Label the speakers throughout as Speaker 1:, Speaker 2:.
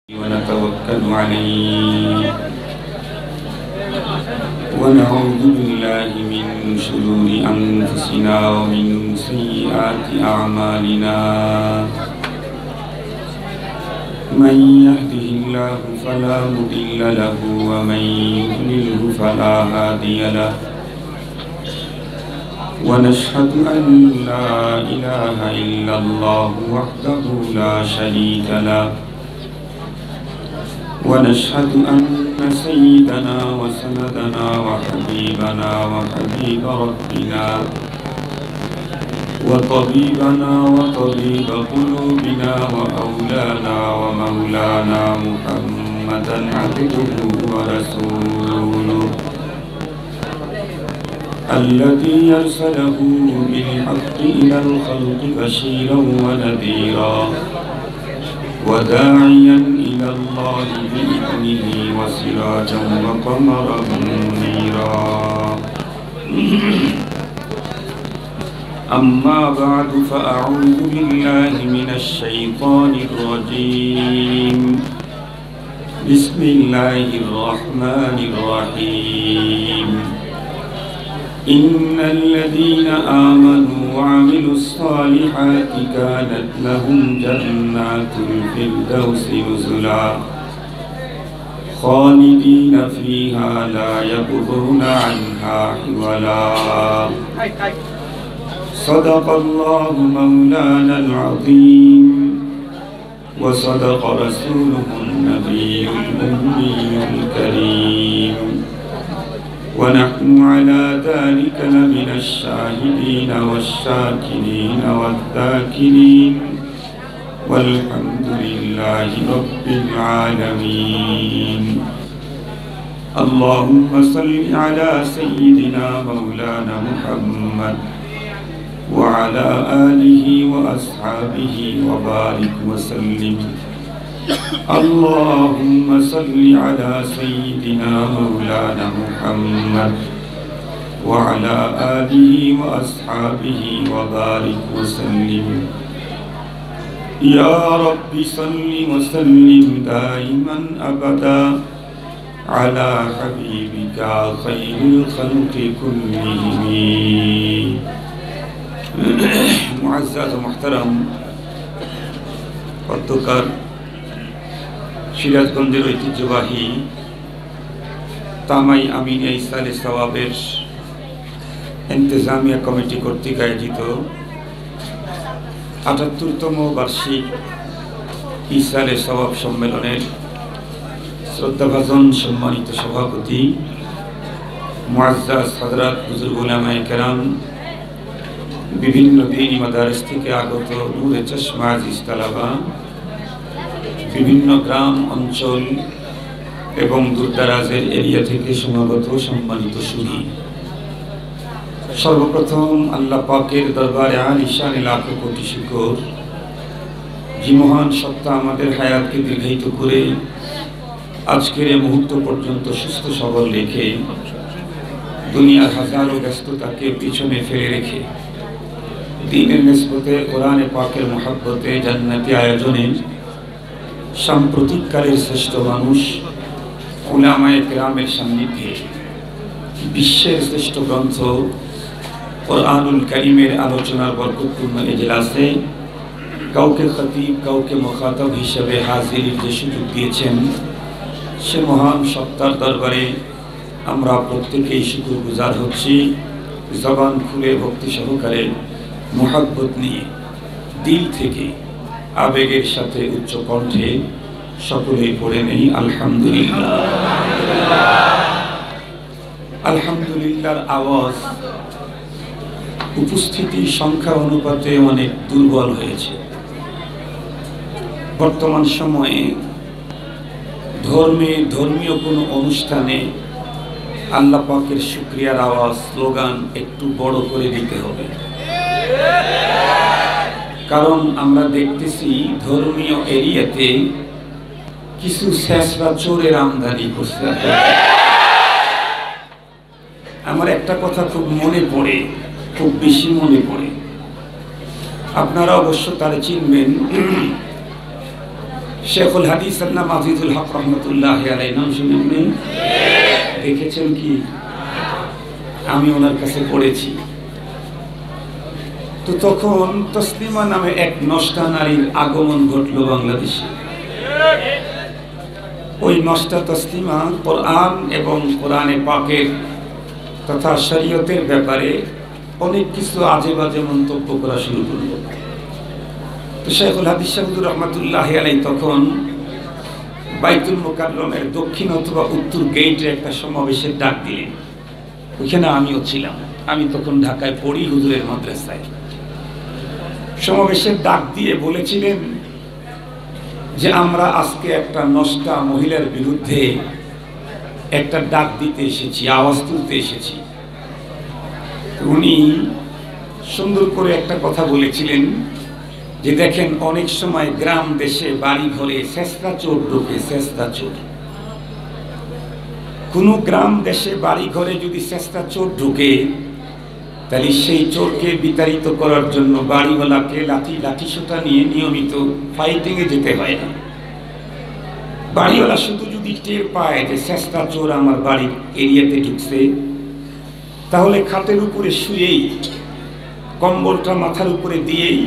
Speaker 1: ونتوكل عليه ونعوذ بالله من شرور أنفسنا ومن سيئات أعمالنا من يهده الله فلا مضل له ومن يضلله فلا هادي له ونشهد أن لا إله إلا الله وحده لا شريك له ونشهد أن سيدنا وسندنا وحبيبنا وحبيب ربنا وطبيبنا وطبيب قلوبنا وأولانا ومولانا محمدا عبده ورسوله الذي أرسله بالحق إلى الخلق بشيرا ونذيرا وداعيا إلى الله بإذنه وسراجا وقمرا منيرا أما بعد فأعوذ بالله من الشيطان الرجيم بسم الله الرحمن الرحيم إن الذين آمنوا وعملوا الصالحات كانت لهم جنات الفردوس نزلا خالدين فيها لا يبغون عنها حولا صدق الله مولانا العظيم وصدق رسوله النبي الأمي الكريم ونحن على ذلك لمن الشاهدين والشاكرين والذاكرين والحمد لله رب العالمين اللهم صل على سيدنا مولانا محمد وعلى آله وأصحابه وبارك وسلم اللهم صل على سيدنا مولانا محمد وعلى آله وأصحابه وبارك وسلم يا رب صل وسلم دائما أبدا على حبيبك خير الخلق كلهم معزز محترم পদ্মকার সিরাজগঞ্জের ঐতিহ্যবাহী তামাই আমিনিয়া ইসালে সওয়াবের ইন্তেজামিয়া কমিটি কর্তৃক আয়োজিত ৭৮তম বার্ষিক ইসালে সওয়াব সম্মেলনের শ্রদ্ধাভাজন সম্মানিত সভাপতি মুআজ্জাজ হযরত হুজুর উলামায়ে কেরাম, বিভিন্ন দ্বীনি মাদারিস থেকে আগত নূরে চশমা আজিজ তালাবা, বিভিন্ন গ্রাম অঞ্চল এবং দূরদারাজের এরিয়া থেকে সমাগত সম্মানিত সুধী, সর্বপ্রথম আল্লাহ পাকের দরবারে আলিশানে লাখো কোটি শুকর, যে মহান সত্তা আমাদের হায়াতকে দীর্ঘায়িত করে আজকের এই মুহূর্ত পর্যন্ত সুস্থ সবল রেখে দুনিয়ার হাজারো ব্যস্ততাকে পিছনে ফেলে রেখে দ্বীনের নিসবতে কোরআনে পাকের মহব্বতে জান্নাতি আয়োজনে সাম্প্রতিককালের শ্রেষ্ঠ মানুষ উলামায়ে কেরামের সান্নিধ্যে বিশ্বের শ্রেষ্ঠ গ্রন্থ কোরআনুল কারীমের আলোচনার বরকতপূর্ণ এজলাসে কাউকে খতিব কাউকে মুখাতাব হিসেবে হাজিরির যে সুযোগ দিয়েছেন, সে মহান সত্তার দরবারে আমরা প্রত্যেকেই শুকরগুজার হচ্ছি। জবান খুলে ভক্তি সহকারে মুহাব্বত নিয়ে দিল থেকে আবেগের সাথে উচ্চ কণ্ঠে সকলেই পড়ে নেই আলহামদুলিল্লাহ। আলহামদুলিল্লাহর আওয়াজ উপস্থিতি সংখ্যা অনুপাতে অনেক দুর্বল হয়েছে। বর্তমান সময়ে ধর্মীয় কোনো অনুষ্ঠানে আল্লাহ পাকের শুকরিয়ার আওয়াজ স্লোগান একটু বড় করে দিতে হবে, কারণ আমরা দেখতেছি ধর্মীয় এরিয়াতে কিছু শেষরা চোরের আমদানি করছে। আমার একটা কথা খুব মনে পড়ে, খুব বেশি মনে পড়ে। আপনারা অবশ্য তারে চিনবেন, শেখুল হাদিস আল্লামা আজিজুল হক রহমতুল্লাহ আলাইহি নাম শুনেন? দেখেছেন কি? আমি ওনার কাছে পড়েছি। তো তখন তসলিমা নামে এক নষ্টা নারীর আগমন ঘটলো বাংলাদেশে। ওই নষ্টা তসলিমা কোরআন এবং কোরআনে পাকের তথা শরীয়তের ব্যাপারে অনেক কিছু আজে বাজে মন্তব্য করা শুরু করল। তো শেখুল হাদিস শাহুদুর রহমতুল্লাহ আলাইহি তখন বাইতুল মুকাররমের দক্ষিণ অথবা উত্তর গেটে একটা সমাবেশের ডাক দিলেন। ওইখানে আমিও ছিলাম। আমি তখন ঢাকায় পড়ি হুজুরের মাদ্রাসায়। সমাবেশের ডাক দিয়ে বলেছিলেন যে আমরা আজকে একটা নষ্টা মহিলার বিরুদ্ধে একটা ডাক দিতে এসেছি, আওয়াজ তুলতে এসেছি। উনি সুন্দর করে একটা কথা বলেছিলেন যে দেখেন, অনেক সময় গ্রাম দেশে বাড়ি ঘরে শেষরা চোর ঢোকে। শেষরা চোর, কোনো গ্রাম দেশে বাড়ি ঘরে যদি শেষরা চোর ঢোকে, তাহলে সেই চোরকে বিতাড়িত করার জন্য বাড়িওয়ালাকে লাঠিসোঁটা নিয়ে নিয়মিত ফাইটিংয়ে যেতে হয় না। বাড়িওয়ালা শুধু যদি টের পায় যে শেষরা চোর আমার বাড়ির এরিয়াতে ঢুকছে, তাহলে খাটের উপরে শুয়েই কম্বলটা মাথার উপরে দিয়েই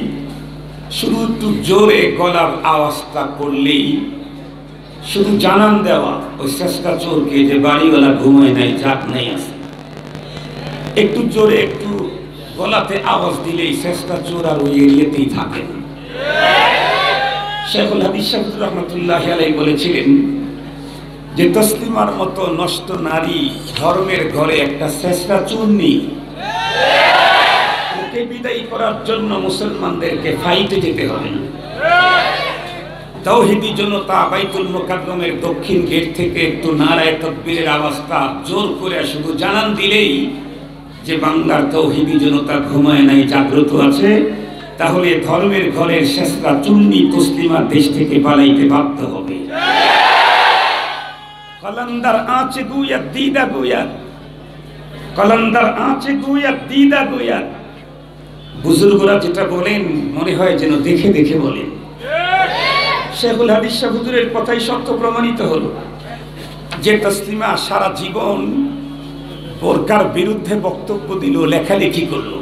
Speaker 1: শুধু একটু জোরে গলার আওয়াজটা করলেই, শুধু জানান দেওয়া ওই শেষরা চোরকে যে বাড়িওয়ালা ঘুমায় নাই, জাগ নাই আছে, একটু জোরে একটু গলাতে আওয়াজ দিলেই শেষরা চোর আর ওই এরিয়াতেই থাকেন। শেখুল হাদিস শাহুদুর রহমতুল্লাহ আলাইহি বলেছিলেন যে তসলিমার মতো নষ্ট নারী ধর্মের ঘরে একটা শেষরা চূর্ণী, ওকে বিদায়ী করার জন্য মুসলমানদেরকে ফাইটে যেতে হবে না। তাওহীদি জনতা বাইতুল মুকাররমের দক্ষিণ গেট থেকে একটু নারায়ে তাকবীরের আওয়াজটা জোর করে শুধু জানান দিলেই যে বাংলার তাওহীদি জনতা ঘুমায় নাই, জাগ্রত আছে, তাহলে ধর্মের ঘরের শেষরা চুন্নি তসলিমা দেশ থেকে পালাইতে বাধ্য হবে। কলন্দার আঁচে গুয়া দিদা গুয়া, কলন্দার আঁচে গুয়া দিদা গুয়া, বুজুর্গরা যেটা বলেন মনে হয় যেন দেখে দেখে বলেন। শেখুল হাদিস শাহ হুজুরের কথাই সত্য প্রমাণিত হলো যে তসলিমা সারা জীবন বোরকার বিরুদ্ধে বক্তব্য দিল, লেখালেখি করলো,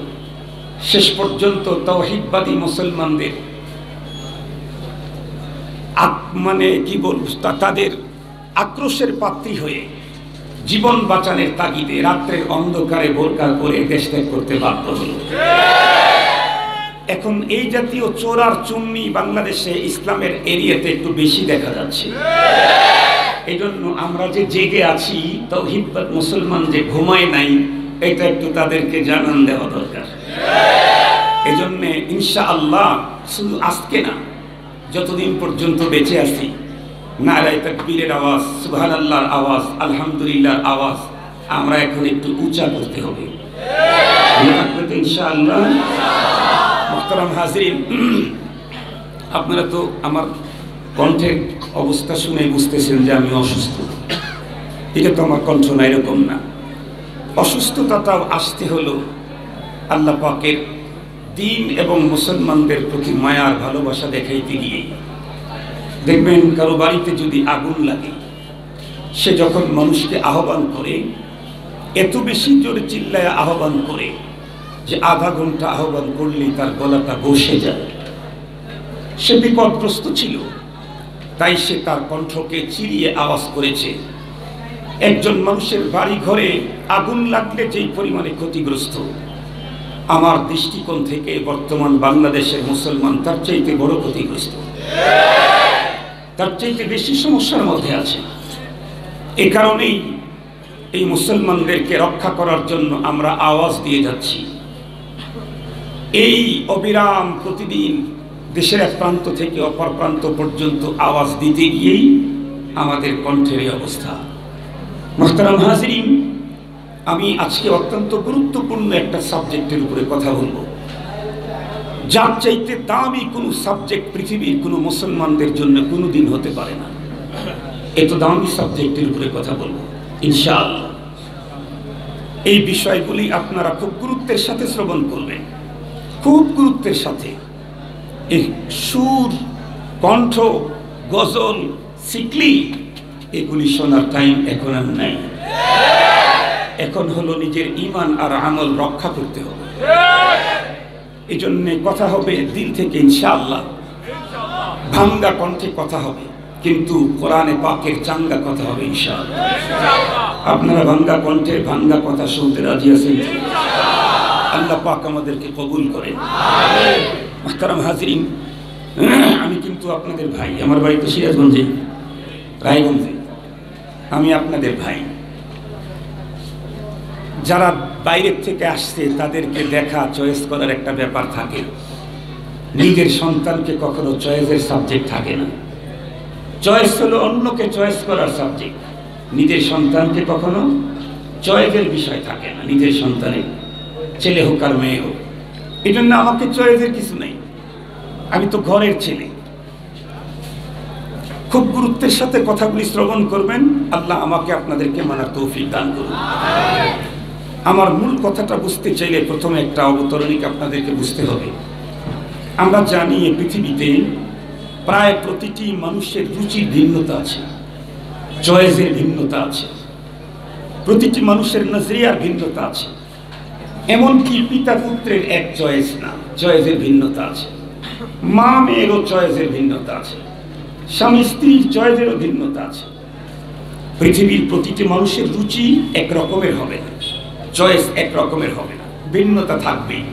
Speaker 1: শেষ পর্যন্ত তাওহীদবাদী মুসলমানদের মানে কি বলব, তাদের আক্রোশের পাত্রী হয়ে জীবন বাঁচানোর তাগিদে রাত্রের অন্ধকারে বোরকা পরে দেশ ত্যাগ করতে বাধ্য হলো। এখন এই জাতীয় চোর আর চুন্নি বাংলাদেশে ইসলামের এরিয়াতে একটু বেশি দেখা যাচ্ছে। এই জন্য আমরা যে জেগে আছি, তাওহীদবাদ মুসলমান যে ঘুমায় নাই, এটা একটু তাদেরকে জানান দেওয়া দরকার। এই জন্য ইনশাআল্লাহ শুধু আজকে না, যতদিন পর্যন্ত বেঁচে আছি, নারায়ে তাকবীরের আওয়াজ, সুবহানাল্লাহর আওয়াজ, আলহামদুলিল্লাহর আওয়াজ আমরা এখন একটু উঁচা করতে হবে ইনশাআল্লাহ। মুহতারাম হাজিরিন, আপনারা তো আমার কণ্ঠের অবস্থা শুনে বুঝতেছেন যে আমি অসুস্থ। এটা তো আমার কণ্ঠ না, এরকম না। অসুস্থতাটাও আসতে হলো আল্লাহ পাকের দ্বীন এবং মুসলমানদের প্রতি মায়ার ভালোবাসা দেখাইতে গিয়ে। দেখবেন কারো বাড়িতে যদি আগুন লাগে, সে যখন মানুষকে আহ্বান করে, এত বেশি জোরে চিল্লায় আহ্বান করে যে আধা ঘন্টা আহ্বান করলেই তার গলাটা বসে যায়। সে বিপদগ্রস্ত ছিল, তাই সে তার কণ্ঠকে চিরিয়ে আওয়াজ করেছে। একজন মানুষের বাড়ি ঘরে আগুন লাগলে যেই পরিমাণে ক্ষতিগ্রস্ত, আমার দৃষ্টিকোণ থেকে বর্তমান বাংলাদেশের মুসলমান তার চাইতে বড় ক্ষতিগ্রস্ত, তার চাইতে বেশি সমস্যার মধ্যে আছে। এ কারণেই এই মুসলমানদেরকে রক্ষা করার জন্য আমরা আওয়াজ দিয়ে যাচ্ছি। এই অবিরাম প্রতিদিন দেশের এক প্রান্ত থেকে অপর প্রান্ত পর্যন্ত আওয়াজ দিতে গিয়েই আমাদের কণ্ঠের এই অবস্থা। মুহতারাম হাজিরিন, আমি আজকে অত্যন্ত গুরুত্বপূর্ণ একটা সাবজেক্টের উপরে কথা বলবো, যার চাইতে দামি কোনো সাবজেক্ট পৃথিবীর কোনো মুসলমানদের জন্য কোনোদিন হতে পারে না। এত দামি সাবজেক্টের উপরে কথা বলবো ইনশাআল্লাহ। এই বিষয়গুলি আপনারা খুব গুরুত্বের সাথে শ্রবণ করবেন, খুব গুরুত্বের সাথে। এই সুর, কণ্ঠ, গজল, সিকলি এগুলি শোনার টাইম এখন আর নাই। এখন হলো নিজের ঈমান আর আমল রক্ষা করতে হবে। এই জন্য কথা হবে দিল থেকে ইনশাআল্লাহ, ভাঙ্গা কণ্ঠে কথা হবে, কিন্তু কোরআনে পাকের চাঙ্গা কথা হবে ইনশাআল্লাহ। আপনারা ভাঙ্গা কণ্ঠে ভাঙ্গা কথা শুনতে রাজি আছেন? আল্লাহ পাক আমাদেরকে কবুল করেন। মুহতারাম হাজিরিন, আমি কিন্তু আপনাদের ভাই। আমার বাড়ি তো সিরাজগঞ্জে, রায়গঞ্জে। আমি আপনাদের ভাই। যারা বাইরের থেকে আসছে তাদেরকে দেখা, চয়েস করার একটা ব্যাপার থাকে। নিজের সন্তানকে কখনো চয়েসের সাবজেক্ট থাকে না। চয়েস হলো অন্যকে চয়েস করার সাবজেক্ট। নিজের সন্তানকে কখনো চয়েসের বিষয় থাকে না। নিজের সন্তানের, ছেলে হোক আর মেয়ে হোক। এই জন্য আমাকে চয়েসের কিছু নেই। আমি তো ঘরের ছেলে। খুব গুরুত্বের সাথে কথাগুলি শ্রবণ করবেন। আল্লাহ আমাকে আপনাদেরকে মানার তৌফিক দান করুন। আমার মূল কথাটা বুঝতে চাইলে প্রথমে একটা অবতরণিক আপনাদেরকে বুঝতে হবে। আমরা জানি এই পৃথিবীতে প্রায় প্রতিটি মানুষের রুচির ভিন্নতা আছে, চয়েসের ভিন্নতা আছে, প্রতিটি মানুষের নজরিয়ার ভিন্নতা আছে। এমনকি পিতা পুত্রের এক চয়েস না, চয়েসের ভিন্নতা আছে। মা মেয়েরও চয়েসের ভিন্নতা আছে, স্বামী স্ত্রীর চয়েসেরও ভিন্নতা আছে। পৃথিবীর প্রতিটি মানুষের রুচি এক রকমের হবে না, চয়েস এক রকমের হবে না, ভিন্নতা থাকবেই।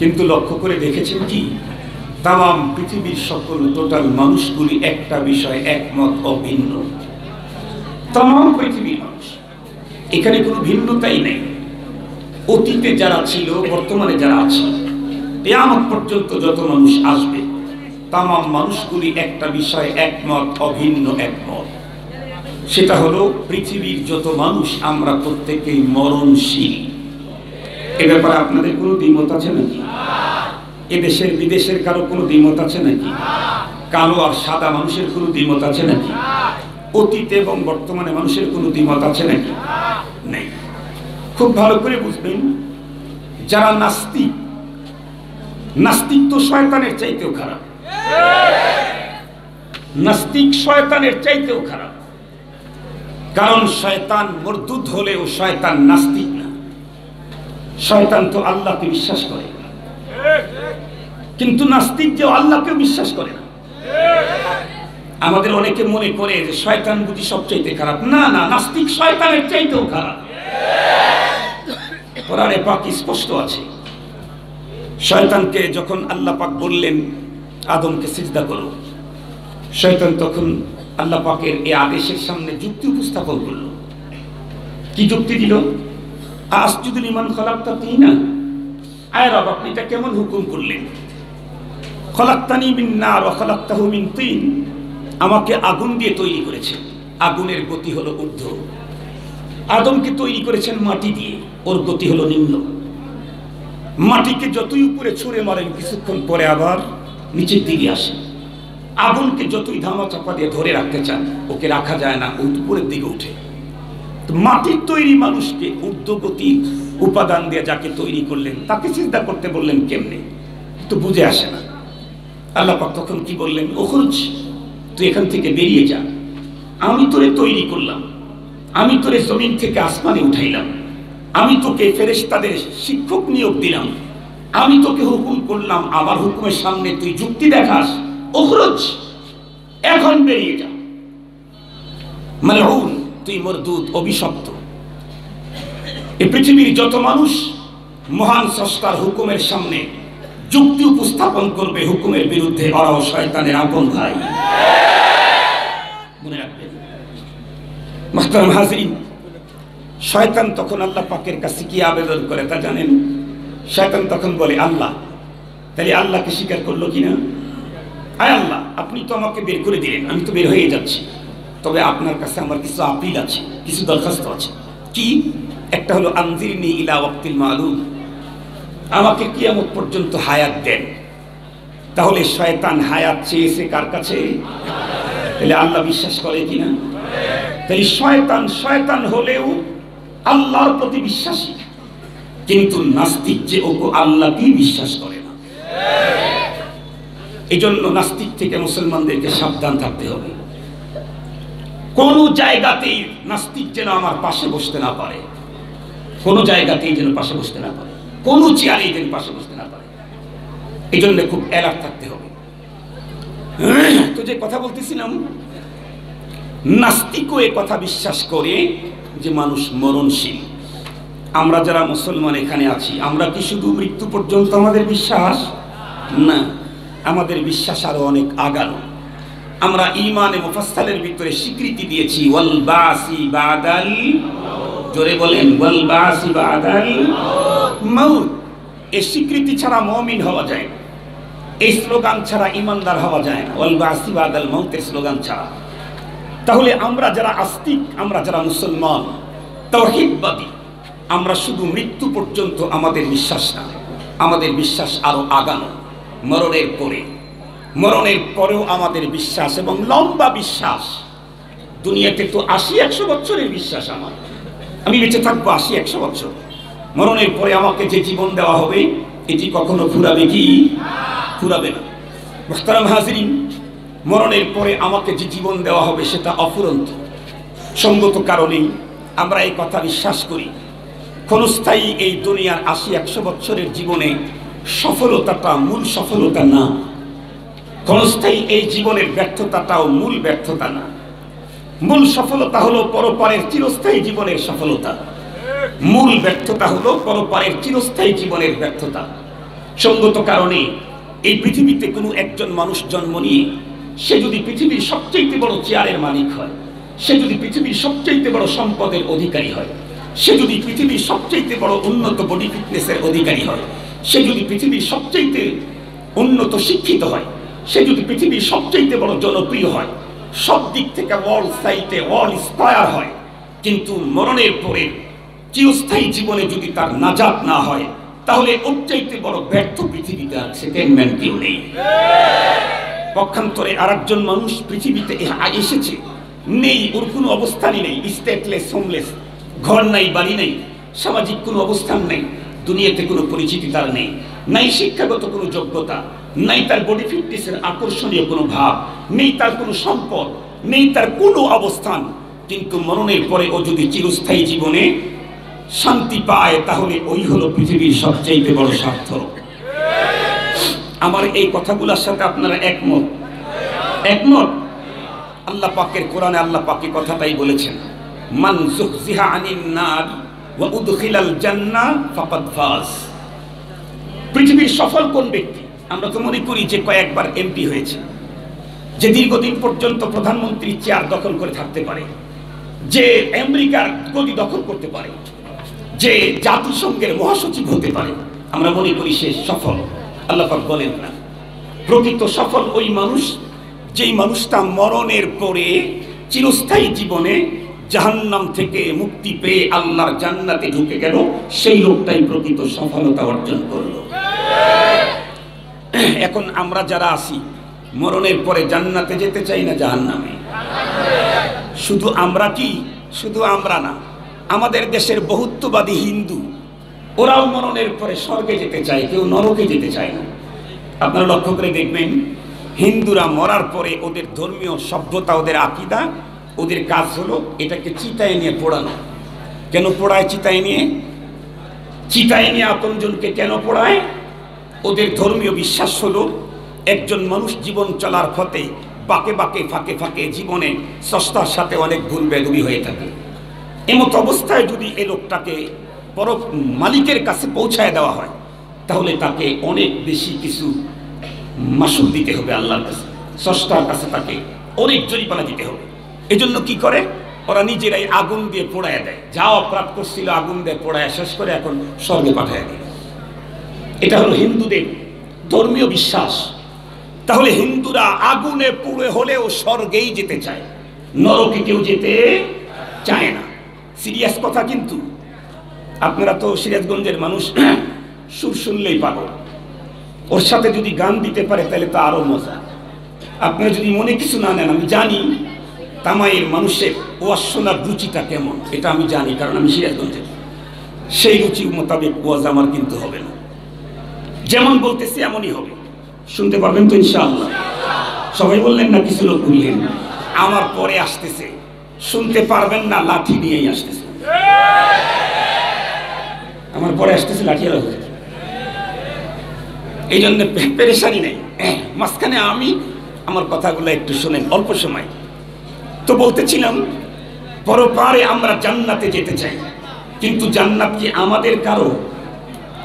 Speaker 1: কিন্তু লক্ষ্য করে দেখেছেন কি, তাম পৃথিবীর সকল টোটাল মানুষগুলি একটা বিষয় একমত, অভিন্ন। তাম পৃথিবীর মানুষ, এখানে কোনো ভিন্নতাই নেই। অতীতে যারা ছিল, বর্তমানে যারা আছে, কিয়ামত পর্যন্ত যত মানুষ আসবে, তাম মানুষগুলি একটা বিষয় একমত, অভিন্ন একমত। সেটা হলো পৃথিবীর যত মানুষ আমরা প্রত্যেকেই মরণশীল। এ ব্যাপারে আপনাদের কোনো দ্বিমত আছে নাকি? এদেশের বিদেশের কারো কোনো দ্বিমত আছে নাকি? কালো আর সাদা মানুষের কোনো দ্বিমত আছে নাকি? অতীত এবং বর্তমানে মানুষের কোনো দ্বিমত আছে নাকি? নেই। খুব ভালো করে বুঝবেন, যারা নাস্তিক, নাস্তিক তো শয়তানের চাইতেও খারাপ। নাস্তিক শয়তানের চাইতেও খারাপ। কারণ শয়তান মরদুদ হলেও শয়তান নাস্তিক না। শয়তান তো আল্লাহকে বিশ্বাস করে, কিন্তু নাস্তিক যে আল্লাহকে বিশ্বাস করে না। আমাদের অনেকে মনে করে যে শয়তান বুঝি সবচাইতে খারাপ। না না, নাস্তিক শয়তানের চাইতেও খারাপ। কোরআনে পাক স্পষ্ট আছে, শয়তানকে যখন আল্লাহ পাক বললেন আদমকে সিজদা করো, শয়তান তখন আল্লাহ পাকের এই আদেশের সামনে যুক্তি উপস্থাপন করল। কি যুক্তি দিল? আসজুদু লিমান খালাকতা তিনা, আয় রব আপনি এটা কেমন হুকুম করলেন? খালাকতানি মিন নার ওয়া খালাকতাহু মিন তিন, আমাকে আগুন দিয়ে তৈরি করেছেন, আগুনের গতি হলো ঊর্ধ্ব। আদমকে তৈরি করেছেন মাটি দিয়ে, ওর গতি হলো নিম্ন। মাটিকে যতই উপরে ছুঁড়ে মারেন কিছুক্ষণ পরে আবার নিচের দিকে আসে। আগুনকে যতই ধামা চাপা দিয়ে ধরে রাখতে চান, ওকে রাখা যায় না, ও উপরের দিকে উঠে। মাটির তৈরি মানুষকে ঊর্ধ্বগতির উপাদান দিয়ে যাকে তৈরি করলেন, তাকে চিন্তা করতে বললেন কেমনে, তো বুঝে আসে না। আল্লাহ পাক তখন কি বললেন? ওখরুজ, তুই এখান থেকে বেরিয়ে যা। আমি তোরে তৈরি করলাম, আমি তোরে জমিন থেকে আসমানে উঠাইলাম, আমি তোকে ফেরেশতাদের শিক্ষক নিয়োগ দিলাম, আমি তোকে হুকুম করলাম, আমার হুকুমের সামনে তুই যুক্তি দেখাস। ওখরুজ, এখন বেরিয়ে যা। মালউন, তুই মরদুদ, অভিশপ্ত। এই পৃথিবীর যত মানুষ মহান স্রষ্টার হুকুমের সামনে যুক্তি উপস্থাপন করবে হুকুমের বিরুদ্ধে, ওরাও শয়তানের আপন ভাই। মনে রাখবেন মুহতারাম হাজিরিন, শয়তান তখন আল্লাহ পাকের কাছে কি আবেদন করে তা জানেন? শয়তান তখন বলে, আল্লাহ, তাহলে আল্লাহকে স্বীকার করলো কিনা? আয় আল্লাহ, আপনি তো আমাকে বের করে দিলেন, আমি তো বের হয়ে যাচ্ছি, তবে আপনার কাছে আমার কিছু আপিল আছে, কিছু দরখাস্ত আছে। কি? একটা হলো আনজিরনি ইলা ওয়াক্তিল মালুম, আমাকে কিয়ামত পর্যন্ত হায়াত দেন। তাহলে শয়তান হায়াত চেয়েছে কার কাছে? তাহলে আল্লাহ বিশ্বাস করে কিনা? তাই শয়তান হলেও আল্লাহর প্রতি বিশ্বাসী, কিন্তু নাস্তিক যে ও আল্লাহকেই বিশ্বাস করে না। এই জন্য নাস্তিক থেকে মুসলমানদেরকে সাবধান থাকতে হবে। কোন জায়গাতেই নাস্তিক যেন আমার পাশে বসতে না পারে, কোন জায়গাতেই যেন পাশে বসতে না পারে, কোন চেয়ারেই যেন পাশে বসতে না পারে। এই জন্য খুব অ্যালার্ট থাকতে হবে। তো যে কথা বলতেছিলাম, নাস্তিকও এ কথা বিশ্বাস করে যে মানুষ মরণশীল। আমরা যারা মুসলমান এখানে আছি, আমরা কি শুধু মৃত্যু পর্যন্ত আমাদের বিশ্বাস? না, আমাদের বিশ্বাস আরো অনেক আগানো। আমরা ঈমানে মুফাসসালের ভিতরে স্বীকৃতি দিয়েছি ওয়াল বাসি বাদাল, জোরে বলেন, ওয়াল বাসি বাদাল মাউত। এই স্বীকৃতি ছাড়া মুমিন হওয়া যায় না, এই স্লোগান ছাড়া ঈমানদার হওয়া যায় না, ওয়াল বাসি বাদাল মাউতের স্লোগান ছাড়া। তাহলে আমরা যারা আস্তিক, আমরা যারা মুসলমান তাওহীদবাদী, আমরা শুধু মৃত্যু পর্যন্ত আমাদের বিশ্বাস না, আমাদের বিশ্বাস আরো আগানো। মরণের পরেও আমাদের বিশ্বাস, এবং লম্বা বিশ্বাস। দুনিয়াতে তো ৮০-১০০ বছরের বিশ্বাস আমার, আমি বেঁচে থাকবো ৮০-১০০ বছর। মরণের পরে আমাকে যে জীবন দেওয়া হবে, এটি কখনো ফুরাবে কি? ফুরাবে না। মুহতারাম হাজিরিন, মরণের পরে আমাকে যে জীবন দেওয়া হবে সেটা অফুরন্ত। সঙ্গত কারণেই আমরা এই কথা বিশ্বাস করি, ক্ষণস্থায়ী এই দুনিয়ার ৮০-১০০ বছরের জীবনে সফলতাটা মূল সফলতা না, ক্ষণস্থায়ী এই জীবনের ব্যর্থতাটাও মূল ব্যর্থতা না। মূল সফলতা হলো পরপারের চিরস্থায়ী জীবনের সফলতা, মূল ব্যর্থতা হলো পরপারের চিরস্থায়ী জীবনের ব্যর্থতা। সঙ্গত কারণে এই পৃথিবীতে কোনো একজন মানুষ জন্ম নিয়ে সে যদি পৃথিবীর সবচেয়ে বড় চেয়ারের মালিক হয়, সে যদি পৃথিবীর সবচেয়ে বড় সম্পদের অধিকারী হয়, সে যদি পৃথিবীর সবচেয়ে বড় উন্নত বডি ফিটনেসের অধিকারী হয়, সে যদি পৃথিবীর সবচেয়ে উন্নত শিক্ষিত হয়, সে যদি পৃথিবীর সবচেয়ে বড় জনপ্রিয় হয়, সব দিক থেকে ওয়ার্ল্ড সাইটে ওয়ার্ল্ড স্কয়ার হয়, কিন্তু মরণের পরে চিরস্থায়ী জীবনে যদি তার নাজাত না হয়, তাহলে ওর চাইতে বড় ব্যর্থ পৃথিবীতে আর সেকেন্ড ম্যান কেউ নেই। পক্ষান্তরে আরেকজন মানুষ পৃথিবীতে এসেছে, নেই, ওর কোনো অবস্থানই নেই, স্টেটলেস, হোমলেস, ঘর নাই, বাড়ি নেই, সামাজিক কোনো অবস্থান নেই, দুনিয়াতে কোনো পরিচিতি তার নেই, নাই শিক্ষাগত কোনো যোগ্যতা, নাই তার বডি ফিটনেসের আকর্ষণীয় কোনো ভাব, নেই তার কোনো সম্পদ, নেই তার কোনো অবস্থান, কিন্তু মরণের পরে ও যদি চিরস্থায়ী জীবনে শান্তি পায়, তাহলে ওই হলো পৃথিবীর সবচেয়ে বড় সার্থক। আমার এই কথাগুলোর সাথে আপনারা একমত? আল্লাহ পাকের কোরআনে আল্লাহ পাক এই কথাটাই বলেছেন, মান যুহজিহা আনিন নার ওয়া উদখিলাল জান্নাহ ফাকাদ ফাজ। পৃথিবীর সফল কোন ব্যক্তি? আমরা তো মনে করি যে কয়েকবার এমপি হয়েছে, যে দীর্ঘদিন পর্যন্ত প্রধানমন্ত্রী চেয়ার দখল করে থাকতে পারে, যে আমেরিকার গদি দখল করতে পারে, যে জাতিসংঘের মহাসচিব হতে পারে, আমরা মনে করি সে সফল। আল্লাহ পাক বলেন না, প্রকৃত সফল ওই মানুষ যেই মানুষটা মরণের পরে চিরস্থায়ী জীবনে জাহান্নাম থেকে মুক্তি পেয়ে আল্লাহর জান্নাতে ঢুকে গেল, সেই লোকটাই প্রকৃত সফলতা অর্জন করল। এখন আমরা যারা আছি, মরণের পরে জান্নাতে যেতে চাই না জাহান্নামে? শুধু আমরা কি? শুধু আমরা না, আমাদের দেশের বহুত্ববাদী হিন্দু, ওরাও মরণের পরে স্বর্গে যেতে চায়, কেউ নরকে যেতে চায় না। আপনারা লক্ষ্য করে দেখবেন, হিন্দুরা মরার পরে ওদের ধর্মীয় সভ্যতা, ওদের আকীদা, ওদের কাজ হলো এটাকে চিতায় নিয়ে পোড়ানো। কেন পোড়ায় চিতায় নিয়ে? চিতায় নিয়ে আপনজনকে কেন পোড়ায়? ওদের ধর্মীয় বিশ্বাস হলো একজন মানুষ জীবন চলার পথে বাঁকে বাঁকে ফাঁকে ফাঁকে জীবনে স্রষ্টার সাথে অনেক ভুল বেদবি হয়ে থাকে। এমত অবস্থায় যদি এ লোকটাকে পর মালিকের কাছে পৌঁছায় দেওয়া হয়, তাহলে তাকে অনেক বেশি কিছু মাসুল দিতে হবে আল্লাহর কাছে, স্রষ্টার কাছে তাকে অনেক জরিমানা দিতে হবে। এজন্য কি করে? ওরা নিজেরাই আগুন দিয়ে পোড়ায় দেয়, যা অপরাধ করছিল আগুন দিয়ে পোড়ায় শেষ করে এখন স্বর্গে পাঠায় দেয়। এটা হলো হিন্দুদের ধর্মীয় বিশ্বাস। তাহলে হিন্দুরা আগুনে পুড়ে হলেও স্বর্গেই যেতে চায়, নরকে কেউ যেতে চায় না। সিরিয়াস কথা কিন্তু। আপনারা তো সিরাজগঞ্জের মানুষ, সুর শুনলেই পাগল। ওর সাথে যদি গান দিতে পারে তাহলে তো আরো মজা। আপনারা যদি মনে কিছু না নেন, আমি জানি তামাইয়ের মানুষের ওয়াজ শোনার রুচিটা কেমন, এটা আমি জানি, কারণ আমি সিরাজগঞ্জের। সেই রুচি মোতাবেক ওয়াজ আমার কিন্তু হবে না, যেমন বলতেছি এমনই হবে। শুনতে পারবেন তো ইনশাআল্লাহ? সবাই বললেন না কিছু লোক বললেন? আমার পরে আসতেছে, শুনতে পারবেন না, লাঠি নিয়েই আসতেছে। আমার পরে আসতেছে লাঠি আর হুজুর, এই জন্য পেরেশানি নেই। মাঝখানে আমি আমার কথাগুলো একটু শোনেন অল্প সময়। তো বলতেছিলাম পরপারে আমরা জান্নাতে যেতে চাই, কিন্তু জান্নাত কি আমাদের কারো?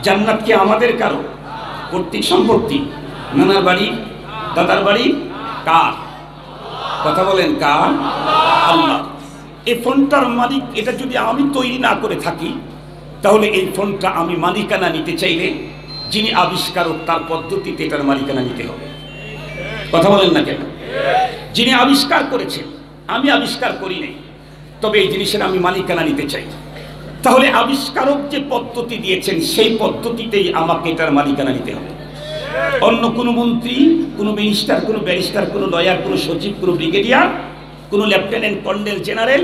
Speaker 1: জান্নাত কি আমাদের কারো? কর্তৃক সম্পত্তি? নানার বাড়ি, দাদার বাড়ি? কার? কথা বলেন কার? আল্লাহ। এই ফোনটার মালিক এটা যদি আমি তৈরি না করে থাকি, তাহলে এই ফোনটা আমি মালিকানা নিতে চাইলে যিনি আবিষ্কারক তার পদ্ধতিতে এটার মালিকানা নিতে হবে। কথা বলেন না কেন? যিনি আবিষ্কার করেছেন, আমি আবিষ্কার করি নাই, তবে এই জিনিসের আমি মালিকানা নিতে চাই, তাহলে আবিষ্কারক যে পদ্ধতি দিয়েছেন সেই পদ্ধতিতেই আমাকে এটার মালিকানা নিতে হবে। অন্য কোনো মন্ত্রী, কোনো মিনিস্টার, কোনো ব্যারিস্টার, কোনো লয়ার, কোনো সচিব, কোনো ব্রিগেডিয়ার, কোনো লেফটেন্যান্ট কর্নেল জেনারেল,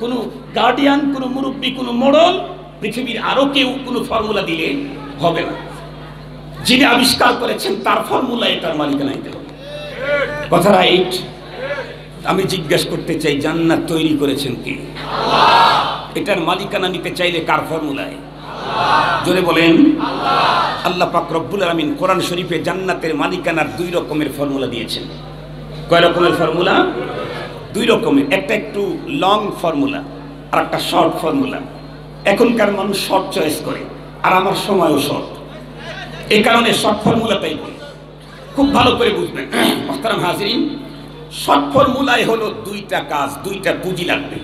Speaker 1: কোনো গার্ডিয়ান, কোনো মুরব্বী, কোনো মোড়ল, পৃথিবীর আরো কেউ কোনো ফর্মুলা দিলে হবে না। যিনি আবিষ্কার করেছেন তার ফর্মুলা এটার মালিকানা নিতে হবে। কথা রাইট? আমি জিজ্ঞাসা করতে চাই, জান্নাত তৈরি করেছেন কে? আল্লাহ। এটার মালিকানা নিতে চাইলে কার ফর্মুলায়? জোরে বলেন আল্লাহ পাক রব্বুল আলামিন কোরআন শরীফে জান্নাতের মালিকানার দুই রকমের ফর্মুলা দিয়েছেন। কয় রকমের ফর্মুলা? দুই রকমের। একটা একটু লং ফর্মুলা আর একটা শর্ট ফর্মুলা। এখনকার মানুষ শর্ট চয়েস করে, আর আমার সময়ও শর্ট, এই কারণে শর্ট ফর্মুলাটাই বলি। খুব ভালো করে বুঝবেন মোহতারাম হাজিরিন। শর্ট ফর্মুলায় হলো দুইটা কাজ, দুইটা পুঁজি লাগবে।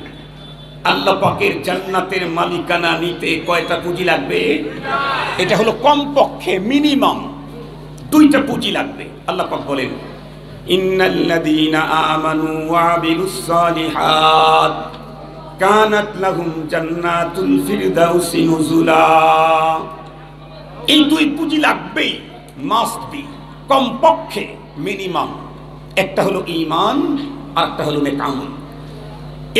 Speaker 1: আল্লাহ পাকের জান্নাতের মালিকানা নিতে কয়টা পুঁজি লাগবে? এটা হলো কমপক্ষে মিনিমাম দুইটা পুঁজি লাগবে। আল্লাহ পাক বলেন, ইন্নাল্লাযীনা আমানু ওয়া আমিলুস সালিহাত কানাত লাহুম জান্নাতুল ফিরদাউসি নুজুলা। এই দুই পুঁজি লাগবেই, মাস্ট বি, কমপক্ষে মিনিমাম। একটা হলো ঈমান আর একটা হলো নেক আমল।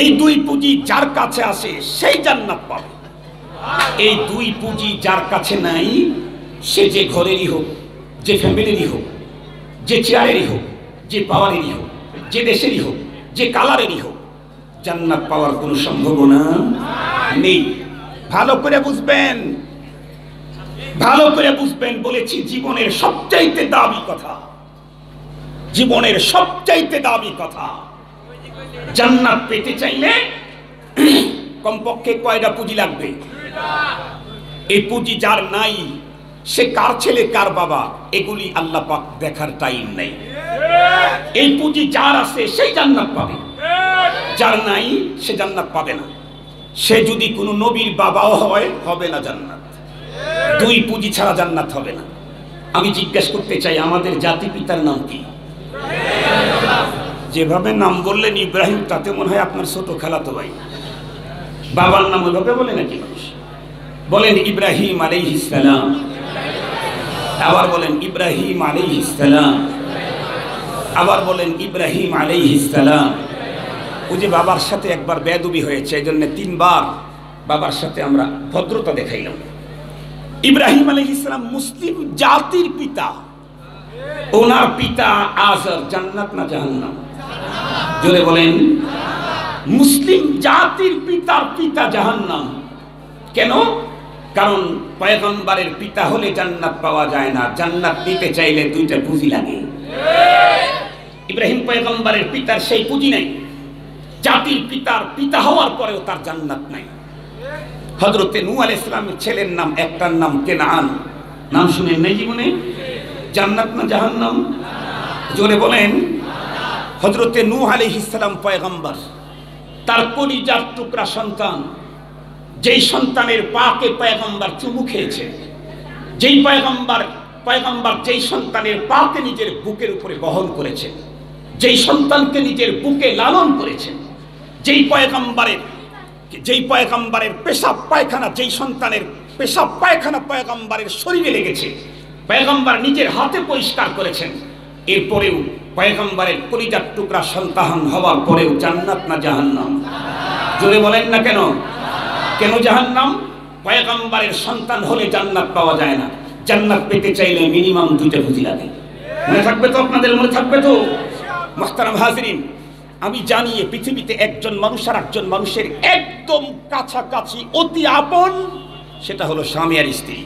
Speaker 1: এই দুই পুঁজি যার কাছে আসে সেই জান্নাত পাবে। এই দুই পুঁজি যার কাছে নাই, সে যে ঘরেরই হোক, যে ফ্যামিলিরই হোক, যে চেয়ারেরই হোক, যে পাওয়ারেরই হোক, যে দেশেরই হোক, যে কালারেরই হোক, জান্নাত পাওয়ার কোনো সম্ভাবনা নেই। ভালো করে বুঝবেন, ভালো করে বুঝবেন। বলেছি জীবনের সবচাইতে দামি কথা, জীবনের সবচাইতে দামি কথা। জান্নাত পেতে চাইলে কমপক্ষে কয়টা পুঁজি লাগবে? এই পুঁজি যার নাই, সে কার ছেলে কার বাবা এগুলি আল্লাহ পাক দেখার টাইম নাই। এই পুঁজি যার আছে সেই জান্নাত পাবে, যার নাই সে জান্নাত পাবে না। সে যদি কোনো নবীর বাবাও হয়, হবে না জান্নাত। দুই পুঁজি ছাড়া জান্নাত হবে না। আমি জিজ্ঞাসা করতে চাই, আমাদের জাতি পিতার নাম কি? যেভাবে নাম বললেন ইব্রাহিম, তাতে মনে হয় আপনার ছোট খালাতো ভাই। বাবার নাম ওইভাবে বলে নাকি মানুষ? বলেন ইব্রাহিম আলাইহিস সালাম, আবার বলেন ইব্রাহিম আলাইহিস সালাম, আবার বলেন ইব্রাহিম আলাইহিস সালাম। ওই যে বাবার সাথে একবার বেয়াদবি হয়েছে, এই জন্য তিনবার বাবার সাথে আমরা ভদ্রতা দেখাইলাম। ইব্রাহিম আলাইহিস সালাম মুসলিম জাতির পিতা। ওনার পিতা আজর, জান্নাত না জাহান্নাম? জোরে বলেন। মুসলিম জাতির পিতার পিতা জাহান্নাম। কেন? কারণ পয়গম্বরের পিতা হলে জান্নাত পাওয়া যায় না। জান্নাত নিতে চাইলে দুইটা পুঁজি লাগে। ইব্রাহিম পয়গম্বরের পিতার সেই পুঁজি নাই। জাতির পিতার পিতা হওয়ার পরেও তার জান্নাত নাই। হযরতে নূহ আলাইহিস সালামের ছেলের নাম, একটার নাম কেনান। নাম শুনেন নাই জীবনে? জান্নাত না জাহান্নাম? জোরে বলেন। হযরতে নূহ আলাইহিস সালাম পয়গম্বর, তার কলিজার টুকরা সন্তান, যেই সন্তানের পাকে পয়গম্বর চুমু খেয়েছে, যেই পয়গম্বর যেই সন্তানের পাকে নিজের বুকের উপরে বহন করেছেন, যেই সন্তানকে নিজের বুকে লালন করেছেন, যেই পয়গম্বরের পেশাব পায়খানা, যেই সন্তানের পেশাব পায়খানা পয়গম্বরের শরীরে লেগেছে, পয়গম্বর নিজের হাতে পরিষ্কার করেছেন, এরপরেও পয়গম্বরের কলিজার টুকরা সন্তান হওয়ার পরেও জান্নাত না জাহান্নাম? জোরে বলেন না কেন? কেন জাহান্নাম? পয়গম্বরের সন্তান হলে জান্নাত পাওয়া যায় না। জান্নাত পেতে চাইলে মিনিমাম দুইটা পুঁজি লাগে। মনে থাকবে তো? আপনাদের মনে থাকবে তো? মুহতারাম হাজিরিন, আমি জানি এই পৃথিবীতে একজন মানুষ আর একজন মানুষের একদম কাছাকাছি, অতি আপন, সেটা হলো স্বামী আর স্ত্রী।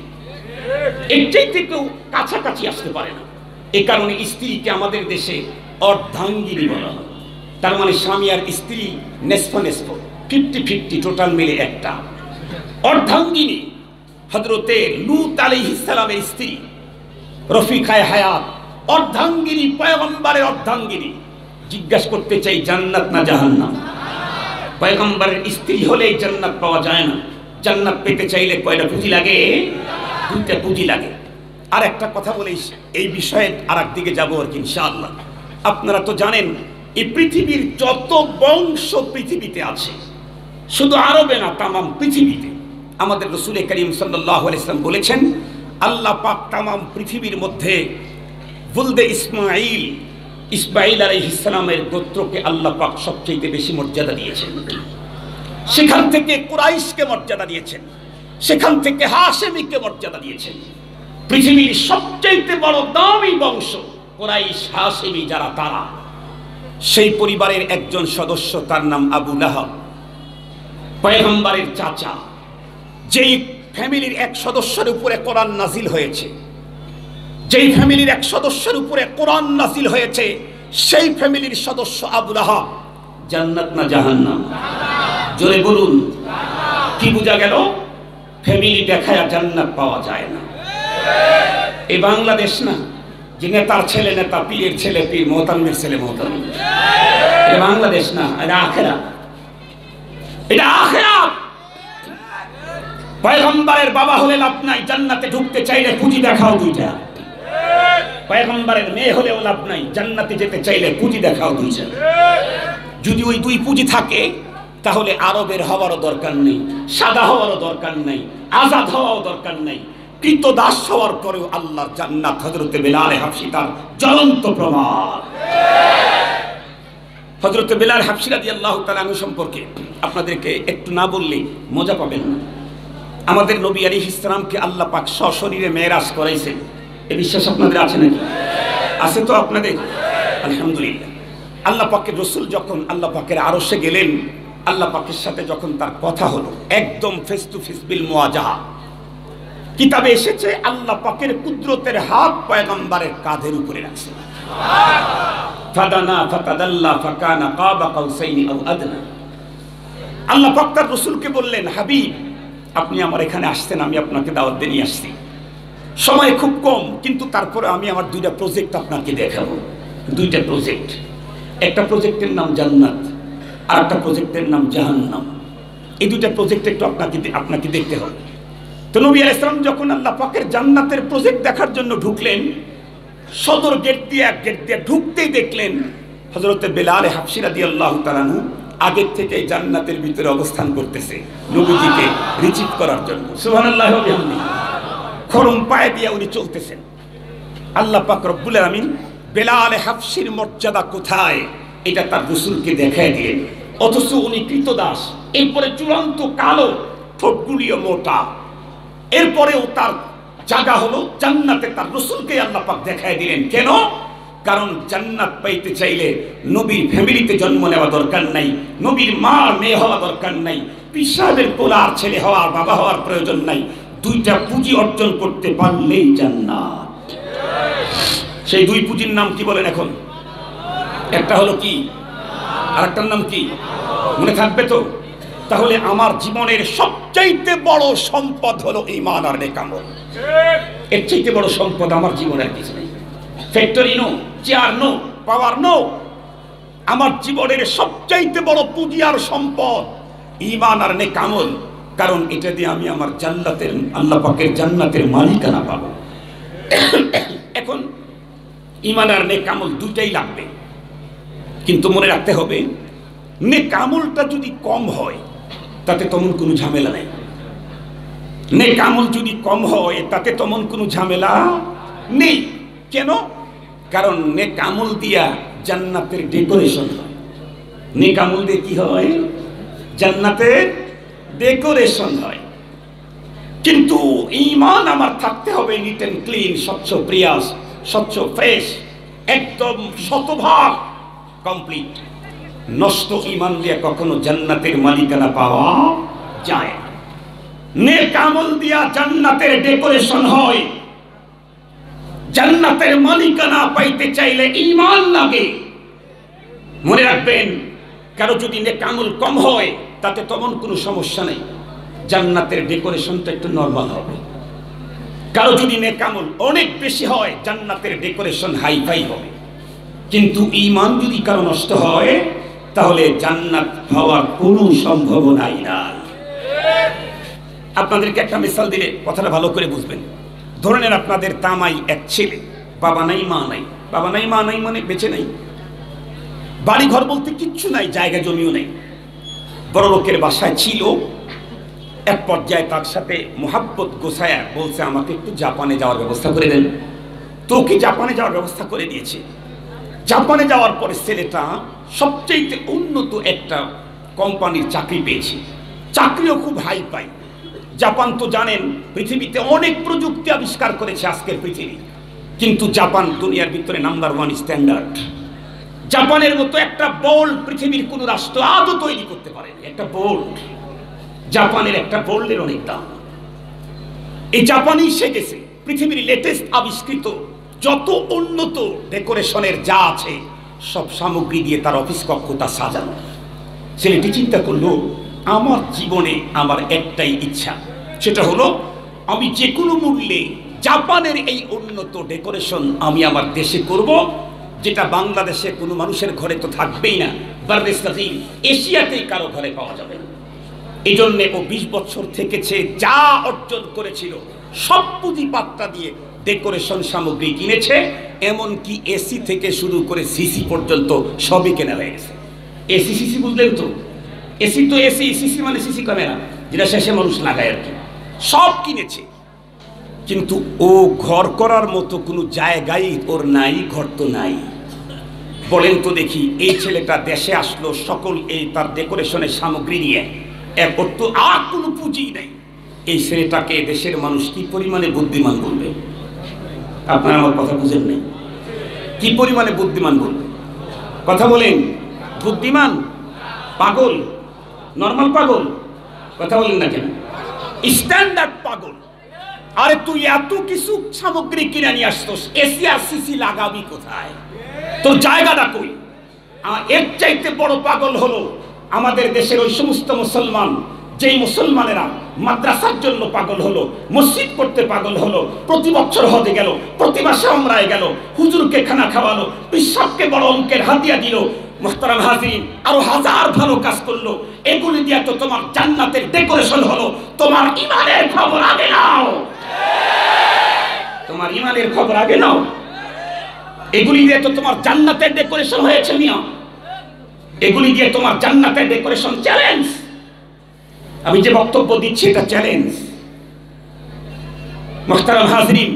Speaker 1: এর চাইতে কেউ কাছাকাছি আসতে পারে না। এই কারণে স্ত্রীকে আমাদের দেশে অর্ধাঙ্গিনী বলা হয়। তার মানে স্বামী আর স্ত্রী নেসফ নেসফ, 50-50, টোটাল মিলে একটা। অর্ধাঙ্গিনী হযরতে লূত আলাইহিস সালামের স্ত্রী রফিকায়ে হায়াত, অর্ধাঙ্গিনী, পয়গম্বরের অর্ধাঙ্গিনী। জিজ্ঞাসা করতে চাই, জান্নাত না জাহান্নাম? পয়গম্বরের স্ত্রী হলে জান্নাত পাওয়া যায় না। জান্নাত পেতে চাইলে কয়টা পুঁজি লাগে? 2টা পুঁজি লাগে। আর একটা কথা বলি, এই বিষয়ে আর একদিকে যাবো আর কি ইনশাআল্লাহ। আপনারা তো জানেন এই পৃথিবীর যত বংশ পৃথিবীতে আছে, শুধু আরবে না, তামাম পৃথিবীতে, আমাদের রাসূল করিম সাল্লাল্লাহু আলাইহি ওয়াসাল্লাম বলেছেন, আল্লাহ পাক তামাম পৃথিবীর মধ্যে বুলদে ইসমাঈল আলাইহিস সালামের গোত্রকে আল্লাহ পাক সবচেয়ে বেশি মর্যাদা দিয়েছেন। সেখান থেকে কুরাইশকে মর্যাদা দিয়েছেন, সেখান থেকে হাশেমীকে মর্যাদা দিয়েছেন। পৃথিবীর সবচেয়ে বড় দামি বংশ কুরাইশ, হাশেমী যারা, তারা সেই পরিবারের একজন সদস্য, তার নাম আবু লাহাব, পয়গম্বরের চাচা। যেই ফ্যামিলির এক সদস্যের উপরে কোরআন নাজিল হয়েছে, যেই ফ্যামিলির এক সদস্যের উপরে কোরআন নাজিল হয়েছে, সেই ফ্যামিলির সদস্য আবু লাহাব। জান্নাত না জাহান্নাম? জোরে বলুন। কি বোঝা গেল? ফ্যামিলি দেখায় জান্নাত পাওয়া যায় না। এই বাংলাদেশ না, যে নেতার ছেলে নেতা, পীরের ছেলে পীর, মোহতামিমের ছেলে মোহতামিম। এটা বাংলাদেশ না, এটা আখিরাত। এটা আখিরাত। পয়গম্বরের বাবা হলে লাভ নাই, জান্নাতে ঢুকতে চাইলে পুঁজি দেখাও 2টা। পয়গম্বরের মেয়ে হলেও লাভ নাই, জান্নাতে যেতে চাইলে পুঁজি দেখাও 2টা। যদি ওই 2 পুঁজি থাকে, তাহলে আরবের হওয়ারও দরকার নেই, সাদা হওয়ারও দরকার নেই, আজাদ হওয়াও দরকার নেই। কৃতদাস হওয়ার পরেও আল্লাহর জান্নাত হযরতে বেলাল হাবশী তার জ্বলন্ত প্রমাণ। হযরতে বেলাল হাবশী রাদিয়াল্লাহু তাআলা আনহু সম্পর্কে আপনাদেরকে একটু না বললে মজা পাবেন না। আমাদের নবী আলাইহিস সালামকে আল্লাহ পাক সশরীরে মেরাজ করাইছেন, এই বিশ্বাস আপনাদের আছে নাকি? আছে তো আপনাদের? আলহামদুলিল্লাহ। আল্লাহ পাকের রাসূল যখন আল্লাহ পাকের আরশে গেলেন, আল্লাহ পাকের সাথে যখন তার কথা হলো, একদম ফেস টু ফেস বিল মুওয়াজাহা। কিতাবে এসেছে আল্লাহ পাকের কুদরতের হাত পয়গম্বরের কাঁধের উপরে রাখছেন। ফাদানা ফাতাদাল্লা ফাকানা কাবা কাউসাইনি আও আদনা। আল্লাহ পাক তার রাসূলকে বললেন, হাবিব, আপনি আমার এখানে আসছেন, আমি আপনাকে দাওয়াত দিয়ে নিয়ে আসছি। সময় খুব কম, কিন্তু তারপরে আমি আমার 2টা প্রজেক্ট আপনাকে দেখাবো। 2টা প্রজেক্ট। একটা প্রজেক্টের নাম জান্নাত, আর একটা প্রজেক্টের নাম জাহান্নাম। এই 2টা প্রজেক্ট একটু আপনাকে দেখতে হবে। তো নবী আলাইহিস সালাম যখন আল্লাহ পাকের জান্নাতের প্রজেক্ট দেখার জন্য ঢুকলেন, সদর গেট দিয়ে ঢুকতেই দেখলেন হযরতে বেলাল হাবশী রাদিয়াল্লাহু তাআলা আনহু আগের থেকে জান্নাতের ভিতরে অবস্থান করতেছে, নবীজিকে রিসিভ করার জন্য। সুবহানাল্লাহি ওয়া বিহামদিহি। খরম পায়ে দিয়ে উনি চলতেছেন। আল্লাহ পাক রব্বুল আলামিন বেলাল হাবশীর মর্যাদা কোথায়, এটা তার রাসূলকে দেখায় দিলেন। অথচ উনি কৃতদাস, এরপরে চূড়ান্ত কালো, ঠোঁটগুলিও মোটা। এরপরেও তার জায়গা হলো জান্নাতে, তার রাসূলকে আল্লাহ পাক দেখায় দিলেন। কেন? কারণ জান্নাত পাইতে চাইলে নবীর ফ্যামিলিতে জন্ম নেওয়া দরকার নাই, নবীর মা মেয়ে হওয়া দরকার নাই, পীর সাহেবের পোলার ছেলে হওয়ার, বাবা হওয়ার প্রয়োজন নাই। 2টা পুঁজি অর্জন করতে পারলেই জান্নাত। সেই 2 পুঁজির নাম কি বলেন এখন? একটা হলো কি, আর একটার নাম কি? মনে থাকবে তো? তাহলে আমার জীবনের সবচাইতে বড় সম্পদ হলো ঈমান আর নেক আমল। এর চাইতে বড় সম্পদ আমার জীবনের কিছু নেই। Factory no, chair no, power no. আমার জীবনের সবচাইতে বড় পুঁজি আর সম্পদ ঈমান আর নেক আমল। কারণ এটা দিয়ে আমি আমার জান্নাতের, আল্লাহ পাকের জান্নাতের মালিকানা পাবো। এখন ঈমান আর নেক আমল 2টাই লাগবে, কিন্তু মনে রাখতে হবে নেক আমলটা যদি কম হয় তাতে তেমন কোনো ঝামেলা নেই। নেক আমল যদি কম হয় তাতে তেমন কোনো ঝামেলা নেই। কেন? কারণ নেক আমল দিয়া জান্নাতের ডেকোরেশন হয়। নেক আমল দিয়ে কি হয়? জান্নাতের ডেকোরেশন হয়। কিন্তু ঈমান আমার থাকতে হবে নিট এন্ড ক্লিন, স্বচ্ছ প্রিয়াস, স্বচ্ছ ফ্রেশ, একদম শতভাগ কমপ্লিট। নষ্ট ঈমান দিয়ে কখনো জান্নাতের মালিকানা পাওয়া যায় না। নেক আমল দিয়া জান্নাতের ডেকোরেশন হয়। জান্নাতের মালিকানা পাইতে চাইলে ঈমান লাগে। মনে রাখবেন, কারো যদি নেক আমল কম হয় তাতে তেমন কোনো সমস্যা নেই, জান্নাতের ডেকোরেশনটা একটু নরমাল হবে। কারো যদি নেক আমল অনেক বেশি হয়, জান্নাতের ডেকোরেশন হাইফাই হবে। কিন্তু ঈমান যদি কারো নষ্ট হয়, তাহলে জান্নাত পাওয়ার কোনো সম্ভাবনাই নাই। আপনাদেরকে একটা মিসাল দিলে কথাটা ভালো করে বুঝবেন। ধরে নেন আপনাদের তামাই এক ছেলে, বাবা নাই মা নাই। বাবা নাই মা নাই মানে বেঁচে নাই, বাড়ি ঘর বলতে কিচ্ছু নাই, জায়গা জমিও নেই। বড় লোকের বাসায় ছিল। এক পর্যায়ে তার সাথে মোহাব্বত গোছায়া বলছে, আমাকে একটু জাপানে যাওয়ার ব্যবস্থা করে দেন। তো কি জাপানে যাওয়ার ব্যবস্থা করে দিয়েছে। জাপানে যাওয়ার পরে ছেলেটা সবচেয়ে উন্নত একটা কোম্পানির চাকরি পেয়েছে। চাকরিও খুব হাই পাই। জাপান তো জানেন পৃথিবীতে অনেক প্রযুক্তি আবিষ্কার করেছে আজকের পৃথিবী, কিন্তু জাপান দুনিয়ার ভিতরে নাম্বার 1 স্ট্যান্ডার্ড। জাপানের মতো একটা বোল্ড পৃথিবীর কোন রাষ্ট্র আদৌ তৈরি করতে পারেনি। একটা বোল্ড, জাপানের একটা বোল্ডের অনেক দাম। এই জাপানেই সে গেছে পৃথিবীর লেটেস্ট আবিষ্কৃত যত উন্নত ডেকোরেশনের যা আছে সব সামগ্রী দিয়ে তার অফিস কক্ষটা সাজানো। ছেলেটি চিন্তা করলো, আমার জীবনে আমার একটাই ইচ্ছা, সেটা হলো আমি যে কোনো মূল্যে জাপানের এই উন্নত ডেকোরেশন আমি আমার দেশে করব, যেটা বাংলাদেশে কোনো মানুষের ঘরে তো থাকবেই না, এশিয়াতেই কারো ঘরে পাওয়া যাবে। এই জন্যে ও 20 বছর থেকেছে, যা অর্জন করেছিল সব পুঁজিপাত্তা দিয়ে ডেকোরেশন সামগ্রী কিনেছে। এমনকি এসি থেকে শুরু করে সিসি পর্যন্ত সবই কেনা হয়ে গেছে। এসি সিসি বুঝলেন তো? এসি তো এসি, সিসি মানে সিসি ক্যামেরা, যেটা শেষে মানুষ লাগায় আর কি। সব কিনেছে, কিন্তু ও ঘর করার মতো কোনো জায়গাই ওর নাই, ঘর তো নাই। বলেন তো দেখি, এই ছেলেটা দেশে আসলো সকল এই তার ডেকোরেশনের সামগ্রী নিয়ে, এরপর তো আর কোনো পুঁজি নেই। এই ছেলেটাকে দেশের মানুষ কি পরিমাণে বুদ্ধিমান বলবে? আপনারা আমার কথা বুঝেন নাই? কি পরিমাণে বুদ্ধিমান বলবে? কথা বলেন। বুদ্ধিমান, পাগল, নর্মাল পাগল? কথা বলেন না কেন? স্ট্যান্ডার্ড পাগল। আরে তুই এত কিছু সামগ্রী কিনে নিয়ে আসতোস, এসি আর সিসি লাগাবি কোথায়? তোর জায়গাটা কই? এর চাইতে বড় পাগল হলো আমাদের দেশের ওই সমস্ত মুসলমান, যেই মুসলমানেরা মাদ্রাসার জন্য পাগল হলো, মসজিদ করতে পাগল হলো, প্রতি বছর হজে গেল, প্রতি মাসে উমরায় গেল, হুজুরকে খানা খাওয়ালো, পিসাবকে বড় অঙ্কের হাদিয়া দিল, মুহতারাম হাজিরিন আরো হাজার ভালো কাজ করলো। এগুলি দিয়ে তো তোমার জান্নাতের ডেকোরেশন হলো। তোমার ঈমানের খবর আগে নাও, তোমার ঈমানের খবর আগে নাও। এগুলি দিয়ে তো তোমার জান্নাতের ডেকোরেশন হয়েছে মিয়া। এগুলি দিয়ে তোমার জান্নাতের ডেকোরেশন। চ্যালেঞ্জ, আমি যে বক্তব্য দিচ্ছি এটা চ্যালেঞ্জ। মুহতারাম হাজিরিন,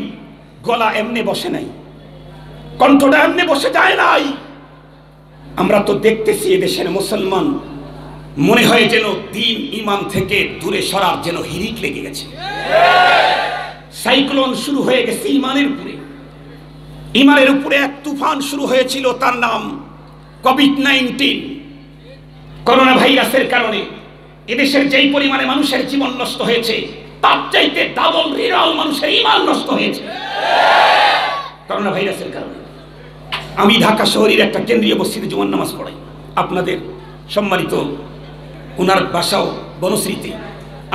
Speaker 1: গলা এমনি বসে নাই, কণ্ঠটা এমনি বসে যায় নাই। আমরা তো দেখতেছি এদেশের মুসলমান মনে হয় যেন দিন ঈমান থেকে দূরে সরার যেন হিরিক লেগে গেছে। সাইক্লোন শুরু হয়ে গেছে ঈমানের উপরে। ঈমানের উপরে এক তুফান শুরু হয়েছিল, তার নাম কোভিড-19। করোনা ভাইরাসের কারণে এদেশের যেই পরিমাণে মানুষের জীবন নষ্ট হয়েছে, তার চাইতে ডাবল রিরাল মানুষের ঈমান নষ্ট হয়েছে করোনা ভাইরাসের কারণে। আমি ঢাকা শহরের একটা কেন্দ্রীয় মসজিদে জুমার নামাজ পড়াই। আপনাদের সম্মানিত ওনার বাসাও বনশ্রীতে,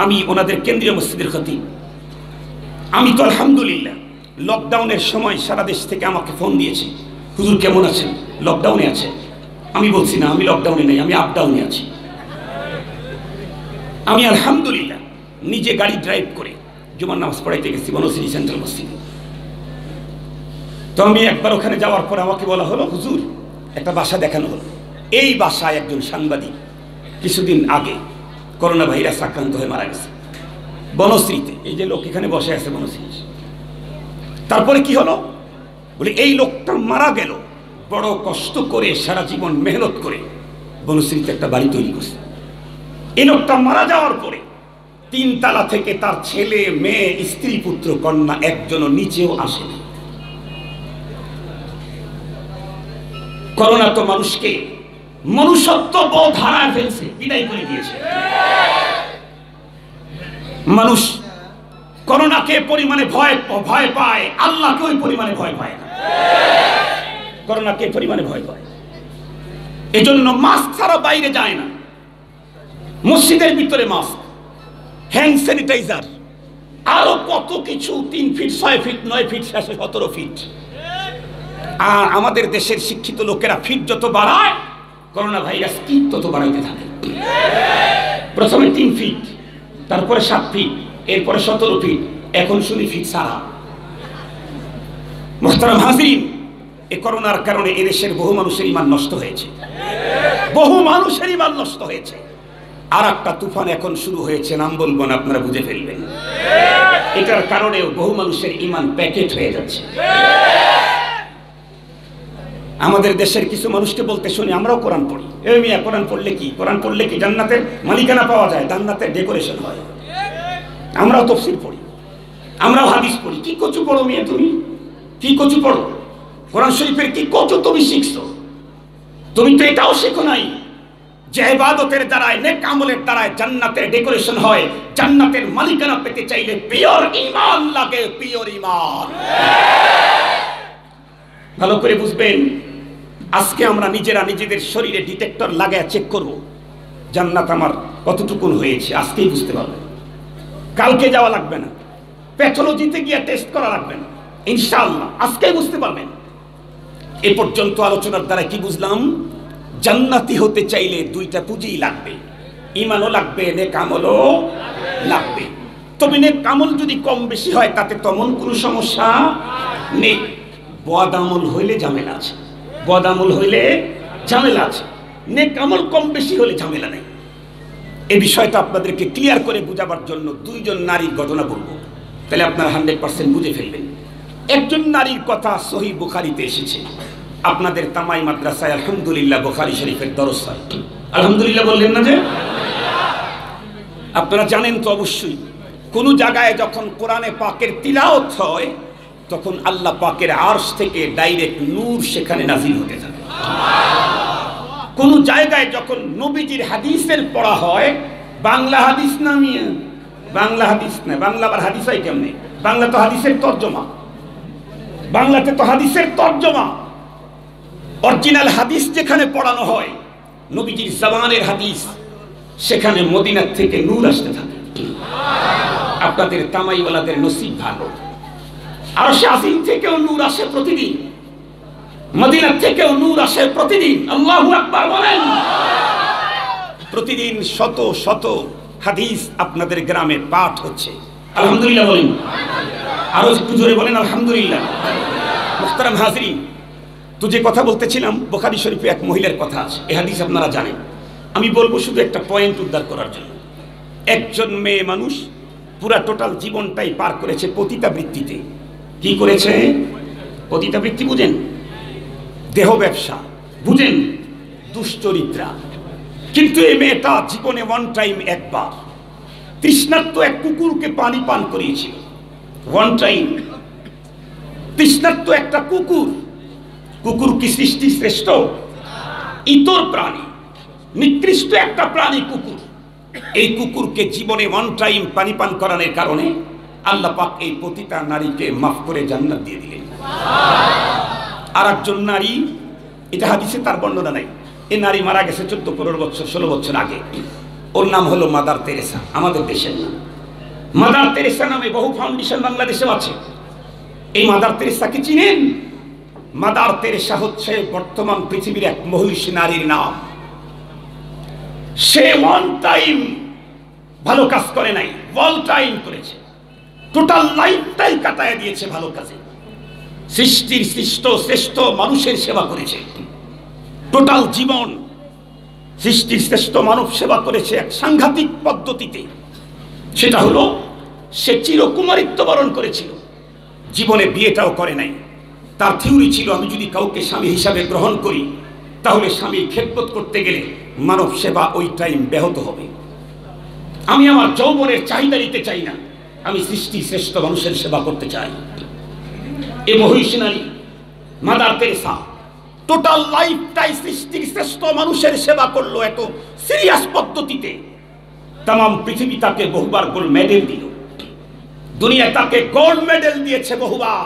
Speaker 1: আমি ওনাদের কেন্দ্রীয় মসজিদের খতিব। আমি তো আলহামদুলিল্লাহ লকডাউনের সময় সারা দেশ থেকে আমাকে ফোন দিয়েছে, হুজুর কেমন আছেন? লকডাউনে আছে? আমি বলছি না, আমি লকডাউনে নেই, আমি আপডাউনে আছি। আমি আলহামদুলিল্লাহ নিজে গাড়ি ড্রাইভ করে জুমার নামাজ পড়াইতে গেছি বনশ্রী সেন্ট্রাল মসজিদে। তো আমি একবার ওখানে যাওয়ার পর আমাকে বলা হলো, হুজুর একটা বাসা দেখানো হলো। এই বাসায় একজন সাংবাদিক কিছুদিন আগে করোনা ভাইরাস আক্রান্ত হয়ে মারা গেছে বনশ্রীতে। এই যে লোক এখানে বসে আছে বনশ্রী। তারপরে কি হলো বলে, এই লোকটা মারা গেল বড় কষ্ট করে, সারা জীবন মেহনত করে বনশ্রীতে একটা বাড়ি তৈরি করছে। এই লোকটা মারা যাওয়ার পরে 3 তালা থেকে তার ছেলে মেয়ে স্ত্রী পুত্র কন্যা একজনও নিচেও আসেনি। করোনা তো মানুষকে মনুষ্যত্ব বোধ হারায় ফেলছে, বিদায় করে দিয়েছে। মানুষ করোনাকে পরিমাণে ভয় পায়, আল্লাহকে ওই পরিমাণে ভয় পায় না। করোনাকে পরিমাণে ভয় পায়, এজন্য মাস্ক ছাড়া বাইরে যায় না। মসজিদের ভিতরে মাস্ক, হ্যান্ড স্যানিটাইজার, আরো কত কিছু, 3 ফিট 6 ফিট 9 ফিট 17 ফিট। আর আমাদের দেশের শিক্ষিত লোকেরা ফিট যত বাড়ায়, করোনা ভাইরাস কি তত বাড়াইতে থাকে। প্রথমে 3 ফিট, তারপরে 7 ফিট, এরপরে 17 ফিট, এখন শুনি ফিট ছাড়া। মুহতারাম হাজিরিন, এই করোনার কারণে এদেশের বহু মানুষের ঈমান নষ্ট হয়েছে, বহু মানুষের ঈমান নষ্ট হয়েছে। আর একটা তুফান এখন শুরু হয়েছে, নাম বলবো না, আপনারা বুঝে ফেলবেন। এটার কারণেও বহু মানুষের ঈমান প্যাকেট হয়ে যাচ্ছে। আমাদের দেশের কিছু মানুষকে বলতে শুনি, আমরাও কোরআন পড়ি। এই মিয়া, কোরআন পড়লে কি, কোরআন পড়লে কি জান্নাতের মালিকানা পাওয়া যায়? জান্নাতের ডেকোরেশন হয়। আমরাও তাফসীর পড়ি, আমরাও হাদিস পড়ি। কি কচু পড়ো মিয়া তুমি, কি কচু পড়ো? কোরআন শরীফের কি কচু তুমি শিখছো? তুমি তো এটাও শেখো নাই যে ইবাদতের দ্বারায়, নেক আমলের দ্বারায় জান্নাতের ডেকোরেশন হয়। জান্নাতের মালিকানা পেতে চাইলে পিওর ঈমান লাগে, পিওর ঈমান। ভালো করে বুঝবেন, আজকে আমরা নিজেরা নিজেদের শরীরে ডিটেক্টর লাগায় চেক করব, জান্নাত আমার কতটুকুন হয়েছে। আজকেই বুঝতে পারবেন, কালকে যাওয়া লাগবে না, প্যাথোলজিতে গিয়ে টেস্ট করা লাগবে না, ইনশাআল্লাহ আজকেই বুঝতে পারবেন। এ পর্যন্ত আলোচনার দ্বারা কি বুঝলাম? জান্নাতি হতে চাইলে 2টা পুঁজিই লাগবে, ঈমানও লাগবে, নেক আমলও লাগবে। তবে নেক আমল যদি কম বেশি হয় তাতে তেমন কোনো সমস্যা নেই। বদ আমল হইলে ঝামেলা আছে, বদ আমল হইলে ঝামেলা আছে, নেক আমল কম বেশি হলে ঝামেলা নেই। এই বিষয়টা আপনাদেরকে ক্লিয়ার করে বুঝাবার জন্য 2 জন নারীর ঘটনা বলবো, তাহলে আপনারা 100% বুঝে ফেলবেন। একজন নারীর কথা সহিহ বুখারীতে এসেছে। আপনাদের তামাই মাদ্রাসায় আলহামদুলিল্লাহ বুখারী শরীফের দরস হয়। আলহামদুলিল্লাহ বললেন না যে? আপনারা জানেন তো অবশ্যই, কোন জায়গায় যখন কোরআনে পাকের তিলাওয়াত হয় তখন আল্লাহ পাকের আরশ থেকে ডাইরেক্ট নূর সেখানে নাযিল হতে থাকে। কোন জায়গায় যখন নবীজির হাদিসের পড়া হয়, বাংলা হাদিস না মিয়া, বাংলা হাদিস না, বাংলা আবার হাদিস হয় কেমনে? বাংলা তো হাদিসের তর্জমা, বাংলাতে তো হাদিসের তর্জমা। অরিজিনাল হাদিস যেখানে পড়ানো হয়, নবীজির জবানের হাদিস, সেখানে মদিনা থেকে নূর আসতে থাকে। আপনাদের তামাইওয়ালাদের নসিব ভালো, আরশে আজিম থেকেও নূর আসে প্রতিদিন, মদিনা থেকেও নূর আসে প্রতিদিন। আল্লাহু আকবার বলেন। প্রতিদিন শত শত হাদিস আপনাদের গ্রামে পাঠ হচ্ছে। আলহামদুলিল্লাহ বলেন, আরো একটু জোরে বলেন আলহামদুলিল্লাহ। মুহতারাম হাজিরিন, তো যে কথা বলতেছিলাম, বুখারী শরীফে এক মহিলার কথা আছে, এই হাদিস আপনারা জানেন। আমি বলবো শুধু একটা পয়েন্ট উদ্ধার করার জন্য। একজন মেয়ে মানুষ পুরা টোটাল জীবনটাই পার করেছে পতিতাবৃত্তিতে। কি করেছে? পতিতাবৃত্তি বুঝেন? দেহ ব্যবসা বুঝেন? দুশ্চরিত্রা। কিন্তু এই মেয়েটা জীবনে ওয়ান টাইম, একবার তৃষ্ণার্ত এক কুকুরকে পানি পান করিয়েছিল। ওয়ান টাইম তৃষ্ণার্ত একটা কুকুর। কুকুর কি সৃষ্টি শ্রেষ্ঠ? ইতর প্রাণী, নিকৃষ্ট একটা প্রাণী কুকুর। এই কুকুরকে জীবনে ওয়ান টাইম পানি পান করানোর কারণে আল্লাহ পাক এই পতিতা নারীকে মাফ করে জান্নাত দিয়ে দিলেন। আর একজন নারী, এটা হাদিসে তার বর্ণনা নাই, এই নারী মারা গেছে 14-15 বছর 16 বছর আগে। ওর নাম হলো মাদার তেরেসা, আমাদের দেশের নাম। মাদার তেরেসা নামে বহু ফাউন্ডেশন বাংলাদেশেও আছে। এই মাদার তেরেসাকে চিনেন? মাদার তেরেসা হচ্ছে বর্তমান পৃথিবীর এক মহিষী নারীর নাম। সে ওয়ান টাইম ভালো কাজ করে নাই, ওয়াল টাইম করেছে। টোটাল লাইফটাই কাটায় দিয়েছে ভালো কাজে। সৃষ্টির সৃষ্ট শ্রেষ্ঠ মানুষের সেবা করেছে। টোটাল জীবন সৃষ্টির শ্রেষ্ঠ মানব সেবা করেছে এক সাংঘাতিক পদ্ধতিতে। সেটা হলো, সে চিরকুমারিত্ব বরণ করেছিল, জীবনে বিয়েটাও করে নাই। তার থিওরি ছিল, আমি যদি কাউকে স্বামী হিসাবে গ্রহণ করি তাহলে স্বামীর খেদমত করতে গেলে মানব সেবা ওই টাইম ব্যাহত হবে। আমি আমার যৌবনের চাহিদা নিতে চাই না, আমি সৃষ্টি শ্রেষ্ঠ মানুষের সেবা করতে চাই। এই মহিষী নারী মাদার তেরেসা
Speaker 2: টোটাল লাইফটাই সৃষ্টির শ্রেষ্ঠ মানুষের সেবা করলো এত সিরিয়াস পদ্ধতিতে। তাম পৃথিবী তাকে বহুবার গোল্ড মেডেল দিল, দুনিয়া তাকে গোল্ড মেডেল দিয়েছে বহুবার।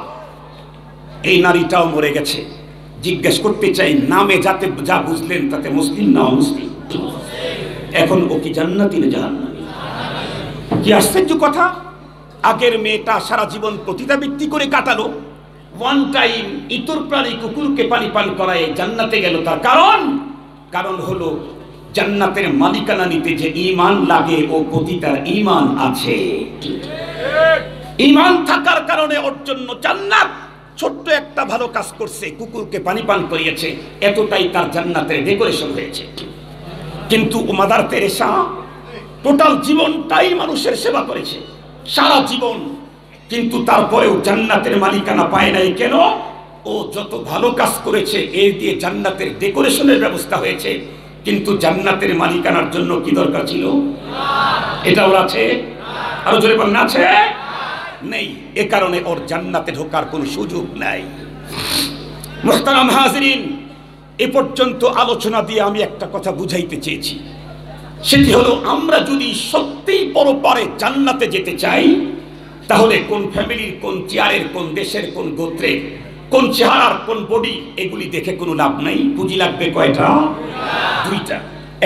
Speaker 2: এই নারীটাও মরে গেছে। জিজ্ঞেস করতে চাই, নামে যাতে যা বুঝলেন তাতে মুসলিম না অমুসলিম? এখন ও কি জান্নাতি না জাহান্নামী? কি আশ্চর্য কথা! আগের মেয়েটা সারা জীবন পতিতাবৃত্তি করে কাটালো, ওয়ান টাইম ইতর প্রাণী কুকুরকে পানি পান করায় জান্নাতে গেল। তার কারণ হলো জান্নাতের মালিকানা নিতে যে ঈমান লাগে, ও পতিতার ঈমান আছে। ঈমান থাকার কারণে ওর জন্য জান্নাত। ছোট্ট একটা ভালো কাজ করছে, কুকুরকে পানি পান করিয়েছে, এতটাই তার জান্নাতের ডেকোরেশন হয়েছে। কিন্তু মাদার তেরেসা টোটাল জীবনটাই মানুষের সেবা করেছে, সারা জীবন, কিন্তু তারপরেও জান্নাতের মালিকানা পায় নাই। কেন? ও যত ভালো কাজ করেছে এর দিয়ে জান্নাতের ডেকোরেশনের ব্যবস্থা হয়েছে, কিন্তু জান্নাতের মালিকানার জন্য কি দরকার ছিল? এটা ওর আছে? আরো জোরে বলেন, আছে? নেই। এ কারণে ওর জান্নাতে ঢোকার কোনো সুযোগ নাই। মুহতারাম হাজিরিন, এ পর্যন্ত আলোচনা দিয়ে আমি একটা কথা বুঝাইতে চেয়েছি, সেটি হলো আমরা যদি সত্যিই পরপারে জান্নাতে যেতে চাই, তাহলে কোন ফ্যামিলির, কোন চেয়ারের, কোন দেশের, কোন গোত্রের, কোন চেহারার, কোন বডি, এগুলি দেখে কোনো লাভ নাই। পুঁজি লাগবে কয়টা? দুইটা।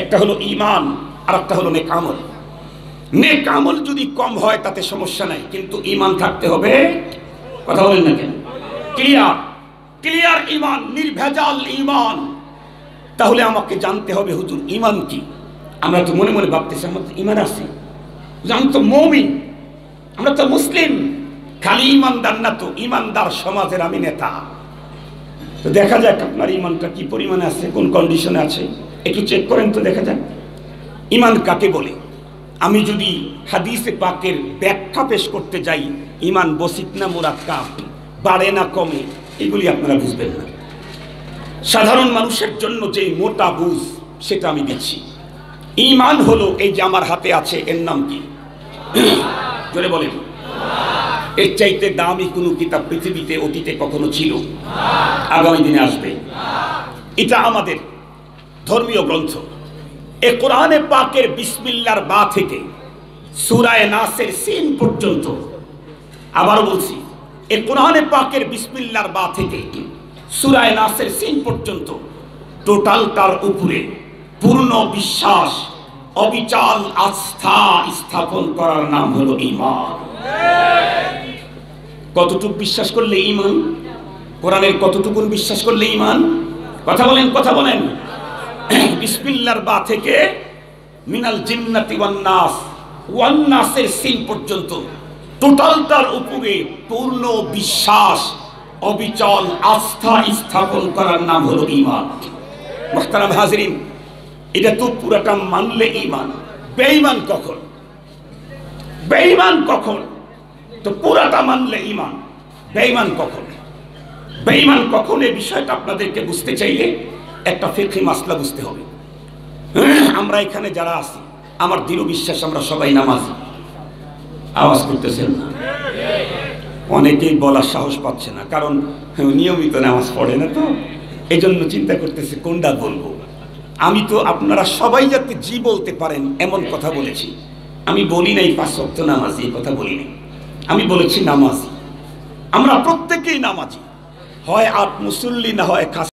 Speaker 2: একটা হলো ঈমান, আর একটা হলো নেক আমল। নেক আমল যদি কম হয় তাতে সমস্যা নাই, কিন্তু ঈমান থাকতে হবে। কথা বলেন না কেন? ক্লিয়ার ঈমান, নির্ভেজাল ঈমান। তাহলে আমাকে জানতে হবে, হুজুর ঈমান কি? আমরা তো মনে মনে ভাবতেছি আমার তো ঈমান আছে, আমি তো মুমিন, আমরা তো মুসলিম। খালি ঈমানদার না তো, ঈমানদার সমাজের আমি নেতা। তো দেখা যাক আপনার ঈমানটা কি পরিমাণে আছে, কোন কন্ডিশনে আছে, একটু চেক করেন তো দেখা যাক। ঈমান কাকে বলে? আমি যদি হাদিসে পাকের ব্যাখ্যা পেশ করতে যাই, ঈমান বসিত না মুরাক্কাব, বাড়ে না কমে, এগুলি আপনারা বুঝবেন না। সাধারণ মানুষের জন্য যে মোটা বুঝ সেটা আমি দিচ্ছি। ঈমান হলো এই যে আমার হাতে আছে, এর নাম কি? জোরে বলেন। এর চাইতে দামি কোনো কিতাব পৃথিবীতে অতীতে কখনো ছিল, আগামী দিনে আসবে। এটা আমাদের ধর্মীয় গ্রন্থ। এ কোরআনে পাকের বিসমিল্লাহর বা থেকে সূরায়ে নাসের সিন পর্যন্ত, আবারও বলছি, এ কোরআনে পাকের বিসমিল্লাহর বা থেকে সূরায়ে নাসের সিন পর্যন্ত টোটালটার উপরে পূর্ণ বিশ্বাস, অবিচল আস্থা স্থাপন করার নাম হলো ঈমান। কতটুকু বিশ্বাস করলে ঈমান? কোরআনের কতটুকু বিশ্বাস করলে ঈমান? কথা বলেন, কথা বলেন। বিসমিল্লাহর বা থেকে মিনাল জিন্নাতি ওয়ান নাসের সিন পর্যন্ত টোটালটার উপরে পূর্ণ বিশ্বাস, অবিচল আস্থা স্থাপন করার নাম হলো ঈমান। মুহতারাম হাজিরিন, এটা তো পুরাটা মানলে ঈমান। বেঈমান কখন? বেঈমান কখন? তো পুরাটা মানলে ঈমান। বেঈমান কখন? বেঈমান কখন? এই বিষয়টা আপনাদেরকে বুঝতে চাইলে একটা ফিকহি মাসলা বুঝতে হবে। আমরা এখানে যারা আছি, আমার দৃঢ় বিশ্বাস আমরা সবাই নামাজি। আওয়াজ করতেছেন না? অনেকেই বলার সাহস পাচ্ছে না, কারণ নিয়মিত নামাজ পড়ে না, তো এই জন্য চিন্তা করতেছে কোনটা বলবো। আমি তো আপনারা সবাই যাতে জি বলতে পারেন এমন কথা বলেছি। আমি বলি নাই 5 ওয়াক্ত নামাজি, এই কথা বলি নাই। আমি বলেছি নামাজি। আমরা প্রত্যেকেই নামাজি, হয় আট মুসল্লি না হয় খাস।